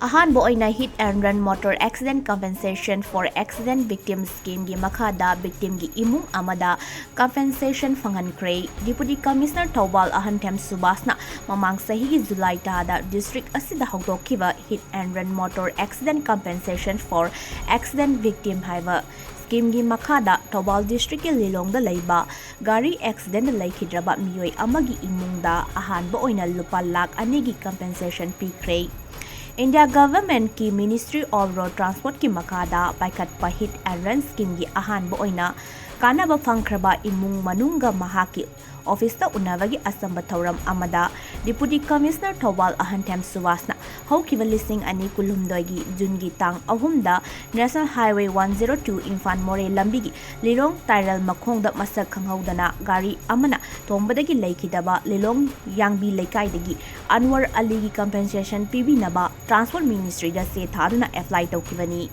Ahanbo oina hit and run motor accident compensation for accident victims scheme gi makhada victim gi imung amada compensation Fanghankhre Deputy Commissioner Thawbal Ahanthem Subasna mamang sahi gi July da district asida hawdokkiba hit and run motor accident compensation for accident victim haiba scheme gi makhada Thawbal district ki Lilong da leiba gari accident laikhidraba miyoi amagi imungda ahanbo oina lupa lakh ani gi compensation pikre India government ki Ministry of Road Transport ki makada paikhatpa hit and run scheme gi ahanba oina Kannaba Fanghankhre imung manunga mahaki office ta unavagi asamba thauram amada Deputy Commissioner Thawbal Ahanthem Subasna haukiba lising ani kulhumdoi gi June gi tang ahumda National Highway 102 Imphal More lambi gi Lirong Tairal makhongda masak khanghaudana gari amana tombadagi laikidaba Lilong Yangbi Leikaidagi Anwar Ali gi compensation pibinaba Transport Ministry da se thaduna apply tawkibani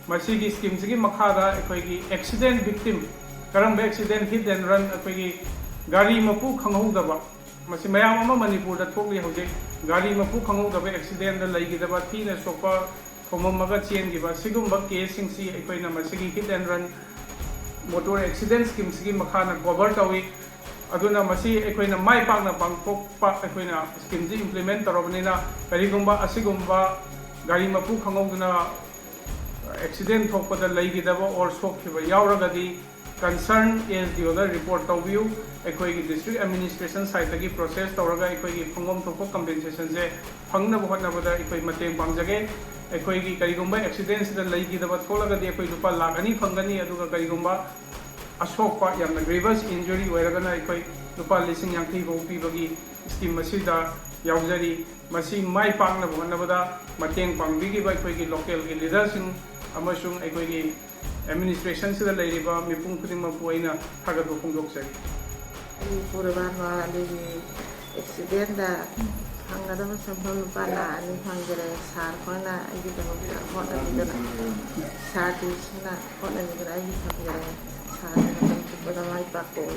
Masigi scheme sigi makhada akoigi accident victim karamba accident hit and run akoigi gari mapu khanghaudaba masi mayam ama Manipur da thokli hoje gari mapu khanghaudaba accident da laigidaba thina sopa thomamaga chen giba sigumba case sing si akoina masigi hit and run motor accident scheme sigi makhana cover tawi aduna masi akoina mai pakna pangthokpa akoina scheme ji implement tarobnina karigumba asigumba gari mapu khanghauduna accident thokpada laigidaba or sokhiba yauragadi concern is the other report of view ekoi district administration side gi process tawraga ekoi phangom thokpa compensation je phangna bhotna bada ekoi mateng pangjage ekoi gi karigumba accidents da laigidaba tholagadi ekoi lupa lakh ani phangani aduga karigumba asokpa yamna grievous injury oiragana ekoi lupa lising yangthi bo pibagi scheme masida yaujari masi mai pangna bhotna bada mateng pangbigi ba ekoi gi local gi leaders amasung aikoigi administration sida leiriba mipung khuding ma puaina thagadu phongdoksari puraban ma ali accident da hangada ma sambal bala ani hangere sar khona agi da hota dina sar tisna khona ni rai hangere sar na bada mai pakko